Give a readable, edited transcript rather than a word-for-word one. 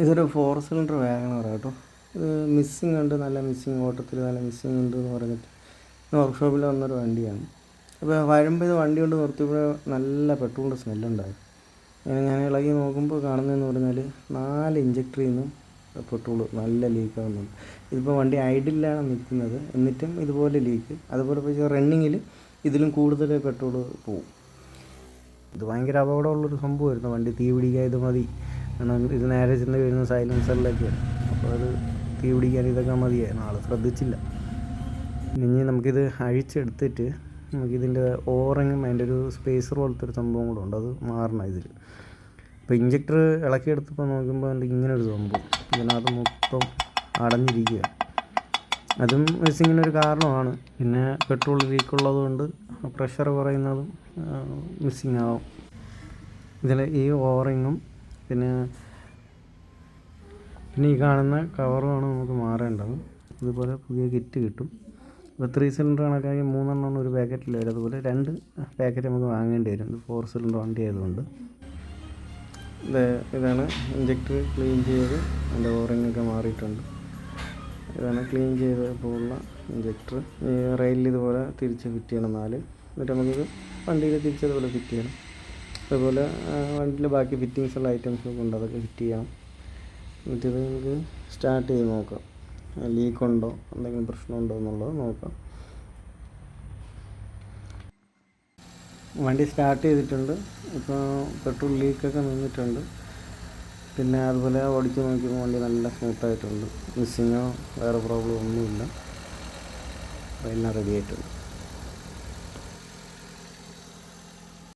ഇതൊരു 4 cylinder WagonR കേട്ടോ. ഇത് മിസ്സിങ് ഉണ്ട്, നല്ല മിസ്സിങ്, ഓട്ടത്തിൽ നല്ല മിസ്സിങ് ഉണ്ട് എന്ന് പറഞ്ഞിട്ട് വർക്ക്ഷോപ്പിൽ വന്നൊരു വണ്ടിയാണ്. അപ്പോൾ വരുമ്പോൾ ഇത് വണ്ടി കൊണ്ട് നിർത്തിയപ്പോൾ നല്ല പെട്രോളിൻ്റെ സ്മെല്ലുണ്ടായി. അങ്ങനെ ഞാൻ ഇളകി നോക്കുമ്പോൾ കാണുന്നതെന്ന് പറഞ്ഞാൽ 4 ഇഞ്ചക്ടറിൽ നിന്നും പെട്രോൾ നല്ല ലീക്കാവുന്നുണ്ട്. ഇതിപ്പോൾ വണ്ടി ഐഡിലാണ് നിൽക്കുന്നത്, എന്നിട്ടും ഇതുപോലെ ലീക്ക്. അതുപോലെ ഇപ്പോൾ റണ്ണിങ്ങിൽ ഇതിലും കൂടുതൽ പെട്രോൾ പോവും. ഇത് ഭയങ്കര അപകടമുള്ളൊരു സംഭവമായിരുന്നു. വണ്ടി തീ പിടിക്കാൻ ഇത് മതി. കാരണം ഇത് നേരെ ചെന്ന് വീഴുന്ന സൈലൻസറിലൊക്കെയാണ്. അപ്പോൾ അത് തീ പിടിക്കാൻ ഇതൊക്കെ മതിയായിരുന്നു. ആൾ ശ്രദ്ധിച്ചില്ല. ഇനി നമുക്കിത് അഴിച്ചെടുത്തിട്ട് നമുക്കിതിൻ്റെ ഓറിങ്ങും അതിൻ്റെ ഒരു സ്പേസർ പോലത്തെ ഒരു സംഭവം കൂടെ ഉണ്ട്, അത് മാറണം ഇതിൽ. ഇപ്പോൾ ഇഞ്ചക്ടർ ഇളക്കിയെടുത്തപ്പോൾ നോക്കുമ്പോൾ അതിൻ്റെ ഇങ്ങനൊരു സംഭവം ഇതിനകത്ത് മൊത്തം അടഞ്ഞിരിക്കുക. അതും മിസ്സിങ്ങിനൊരു കാരണമാണ്. പിന്നെ പെട്രോൾ ലീക്കുള്ളത് കൊണ്ട് പ്രഷർ കുറയുന്നതും മിസ്സിങ് ആവും. ഇതിൽ ഈ ഓറിങ്ങും പിന്നെ ഈ കാണുന്ന കവറുമാണ് നമുക്ക് മാറേണ്ടത്. ഇതുപോലെ പുതിയ കിറ്റ് കിട്ടും. ഇപ്പോൾ 3 സിലിണ്ടർ കണക്കാക്കി 3 എണ്ണം ഒരു പാക്കറ്റിൽ വരും. അതുപോലെ 2 പാക്കറ്റ് നമുക്ക് വാങ്ങേണ്ടി വരും. ഇത് 4 സിലിണ്ടർ വണ്ടി ആയതുകൊണ്ട്. ഇതാണ് ഇഞ്ചക്ടർ ക്ലീൻ ചെയ്ത് അതിൻ്റെ ഓറിങ്ങൊക്കെ മാറിയിട്ടുണ്ട്. ഇതാണ് ക്ലീൻ ചെയ്തപ്പോൾ ഉള്ള ഇഞ്ചക്ടർ. ഈ റെയിലിൽ ഇതുപോലെ തിരിച്ച് ഫിറ്റ് ചെയ്യണം 4. എന്നിട്ട് നമുക്കിത് വണ്ടിയിൽ തിരിച്ചതുപോലെ ഫിറ്റ് ചെയ്യണം. അതുപോലെ വണ്ടിയിൽ ബാക്കി ഫിറ്റിങ്സുള്ള ഐറ്റംസൊക്കെ ഉണ്ട്, അതൊക്കെ ഫിറ്റ് ചെയ്യണം. എന്നിട്ടിത് നമുക്ക് സ്റ്റാർട്ട് ചെയ്ത് നോക്കാം. ലീക്കുണ്ടോ, എന്തെങ്കിലും പ്രശ്നമുണ്ടോ എന്നുള്ളത് നോക്കാം. വണ്ടി സ്റ്റാർട്ട് ചെയ്തിട്ടുണ്ട്. ഇപ്പോൾ പെട്രോൾ ലീക്കൊക്കെ നിന്നിട്ടുണ്ട്. പിന്നെ അതുപോലെ ഓടിച്ച് നോക്കിയപ്പോൾ വണ്ടി നല്ല സ്മൂത്തായിട്ടുണ്ട്. മിസ്സിങ്ങോ വേറെ പ്രോബ്ലം ഒന്നുമില്ല. അപ്പോൾ എല്ലാം റെഡി ആയിട്ടുണ്ട്.